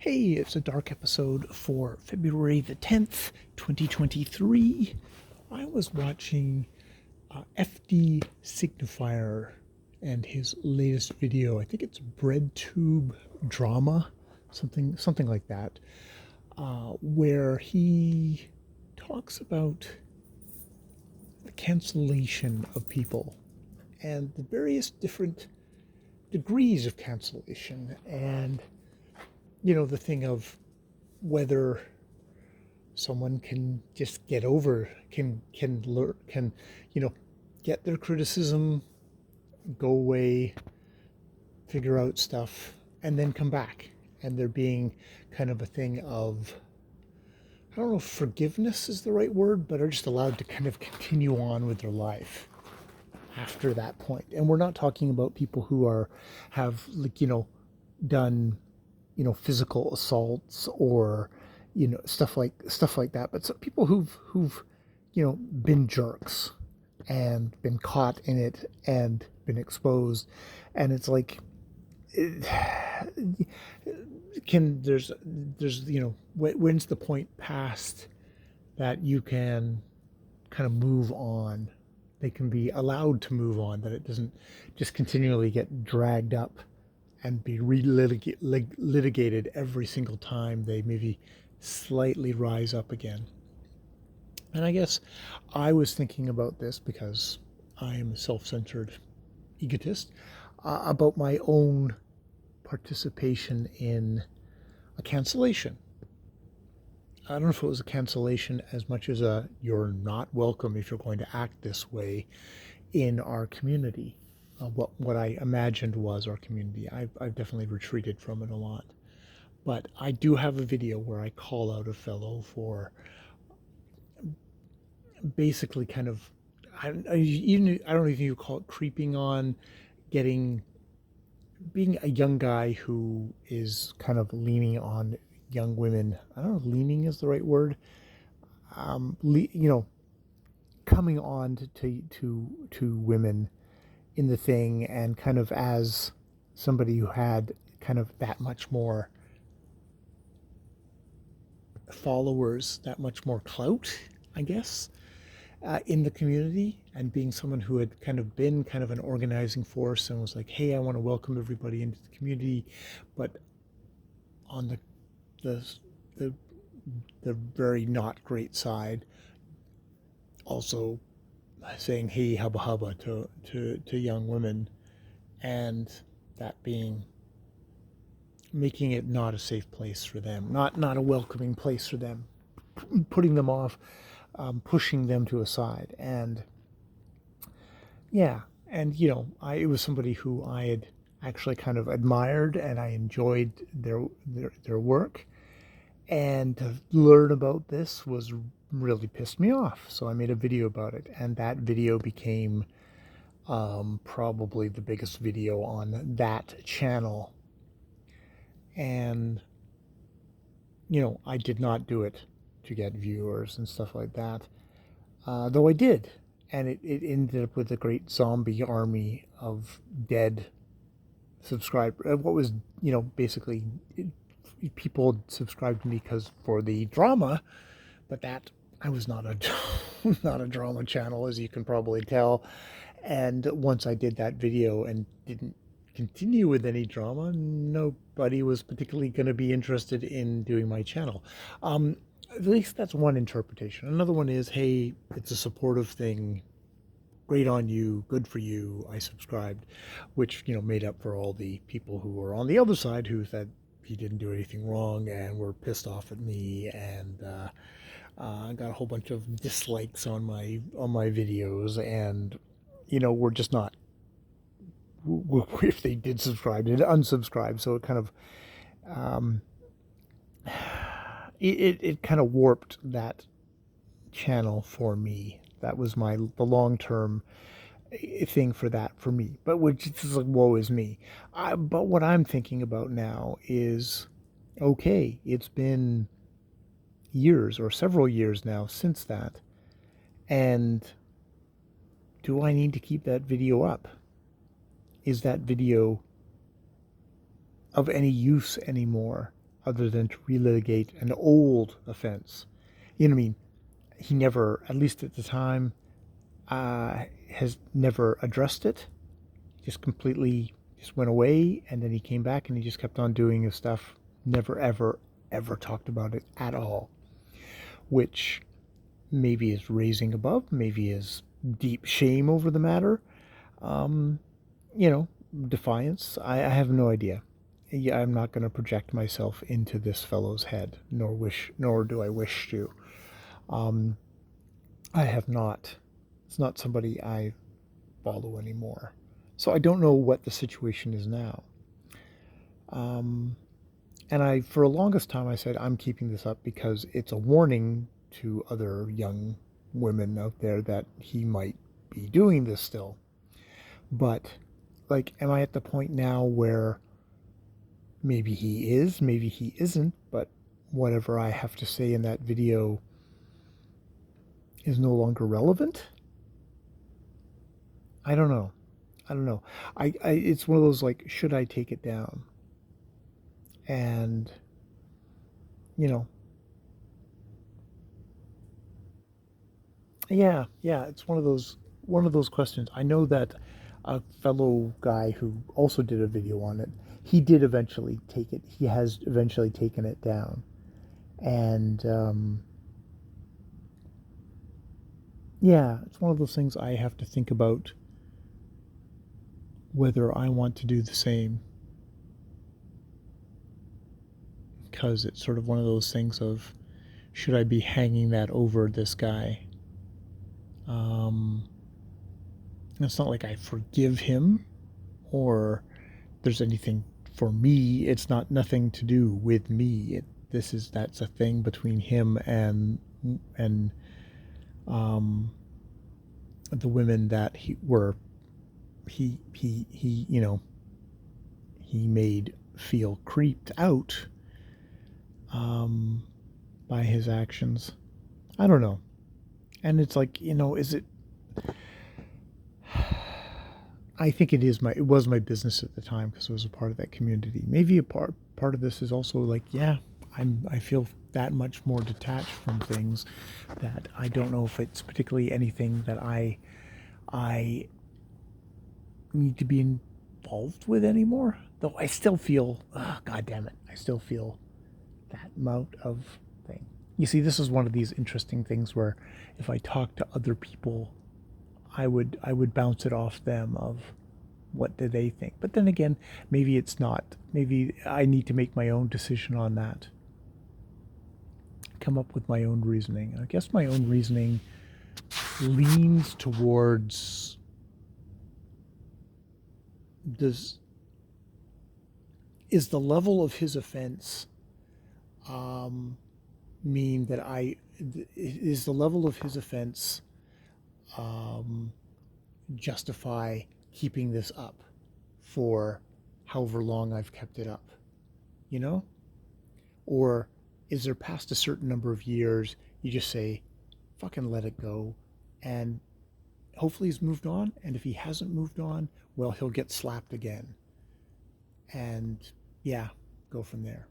Hey, it's a dark episode for February the 10th, 2023. I was watching FD Signifier and his latest video. I think it's BreadTube Drama, something like that, where he talks about the cancellation of people and the various different degrees of cancellation, and the thing of whether someone can just get over, can learn, can get their criticism, go away, figure out stuff, and then come back, and there being kind of a thing of, I don't know if forgiveness is the right word, but are just allowed to kind of continue on with their life after that point. And we're not talking about people who have done physical assaults or stuff like that, but some people who've been jerks and been caught in it and been exposed. And it's like, can there's when's the point past that you can kind of move on? They can be allowed to move on, that it doesn't just continually get dragged up and be litigated every single time they maybe slightly rise up again. And I guess I was thinking about this because I am a self-centered egotist, about my own participation in a cancellation. I don't know if it was a cancellation as much as a you're not welcome if you're going to act this way in our community. What I imagined was our community. I've definitely retreated from it a lot. But I do have a video where I call out a fellow for basically kind of, I don't know if you call it creeping on, being a young guy who is kind of leaning on young women. I don't know if leaning is the right word. Coming on to women in the thing, and kind of as somebody who had kind of that much more followers, that much more clout, I guess, in the community, and being someone who had kind of been kind of an organizing force and was like, hey, I want to welcome everybody into the community, but on the the very not great side, also saying hey hubba hubba to young women, and that being making it not a safe place for them, not a welcoming place for them, putting them off, pushing them to a side. And yeah, and it was somebody who I had actually kind of admired, and I enjoyed their work, and to learn about this was really pissed me off. So I made a video about it, and that video became probably the biggest video on that channel. And I did not do it to get viewers and stuff like that, though I did, and it ended up with a great zombie army of dead subscribers. What was basically, people subscribed to me because for the drama, but that I was not a not a drama channel, as you can probably tell. And once I did that video and didn't continue with any drama, nobody was particularly going to be interested in doing my channel. At least that's one interpretation. Another one is, hey, it's a supportive thing. Great on you, good for you, I subscribed, which made up for all the people who were on the other side who said he didn't do anything wrong and were pissed off at me, and I got a whole bunch of dislikes on my videos, and we're just not, if they did subscribe, they'd unsubscribe. So it kind of it kind of warped that channel for me. That was the long-term thing for me, but which is like, woe is me. But what I'm thinking about now is, okay, it's been years, or several years now, since that, and do I need to keep that video up? Is that video of any use anymore? other than to relitigate an old offense. You know what I mean? He never, at least at the time, has never addressed it. Just completely just went away, and then he came back and he just kept on doing his stuff. Never, ever, ever talked about it at all, which maybe is raising above, maybe is deep shame over the matter. Um, you know, defiance. I have no idea. Yeah, I'm not going to project myself into this fellow's head, nor do I wish to. Um, I have not. It's not somebody I follow anymore. So I don't know what the situation is now. Um, and for the longest time, I said I'm keeping this up because it's a warning to other young women out there that he might be doing this still. But, like, am I at the point now where maybe he is, maybe he isn't, but whatever I have to say in that video is no longer relevant? I don't know. I don't know. It's one of those, like, should I take it down? And, you know, yeah, it's one of those questions. I know that a fellow guy who also did a video on it, he did eventually take it. He has eventually taken it down, and yeah, it's one of those things I have to think about whether I want to do the same, because it's sort of one of those things of should I be hanging that over this guy? Um, it's not like I forgive him or there's anything for me. It's not nothing to do with me. That's a thing between him and um, the women that he he made feel creeped out um, by his actions. I don't know. And it's like, is it? I think it was my business at the time because I was a part of that community. Maybe a part of this is also like, yeah, I feel that much more detached from things that I don't know if it's particularly anything that I need to be involved with anymore. Though I still feel, God damn it, I still feel that amount of thing. You see, this is one of these interesting things where if I talk to other people, I would bounce it off them of what do they think. But then again, maybe it's not. Maybe I need to make my own decision on that. Come up with my own reasoning. I guess my own reasoning leans towards does is the level of his offense um, mean that is the level of his offense um, justify keeping this up for however long I've kept it up, you know? Or is there past a certain number of years, you just say, fucking let it go, and hopefully he's moved on, and if he hasn't moved on, well, he'll get slapped again. And yeah, go from there.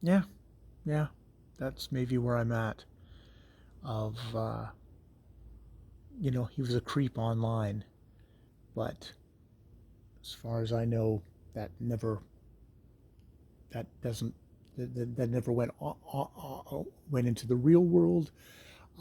Yeah, yeah, that's maybe where I'm at. Of, he was a creep online, but as far as I know, that never that doesn't that never went into the real world,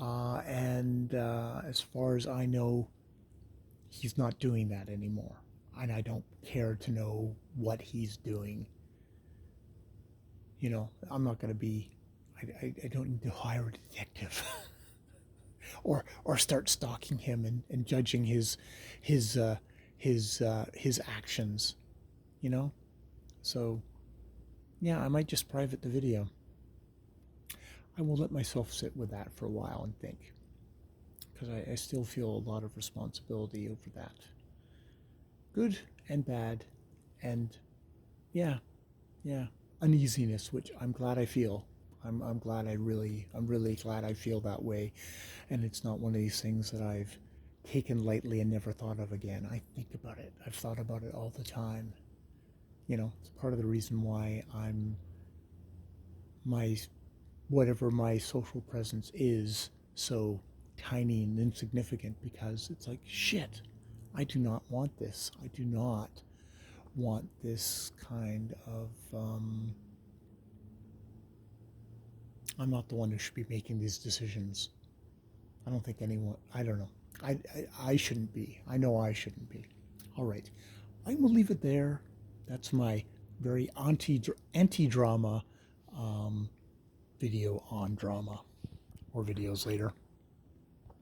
and as far as I know, he's not doing that anymore, and I don't care to know what he's doing. I'm not going to be. I don't need to hire a detective or start stalking him and judging his his actions. You know, so yeah, I might just private the video. I will let myself sit with that for a while and think, because I still feel a lot of responsibility over that. Good and bad, and yeah, yeah, uneasiness, which I'm glad I feel. I'm really glad I feel that way, and it's not one of these things that I've taken lightly and never thought of again. I think about it. I've thought about it all the time. It's part of the reason why I'm my whatever my social presence is so tiny and insignificant, because it's like, shit, I do not want this. I do not want this kind of, I'm not the one who should be making these decisions. I don't think anyone, I don't know. I shouldn't be. I know I shouldn't be. All right. I will leave it there. That's my very anti-drama video on drama, or videos later.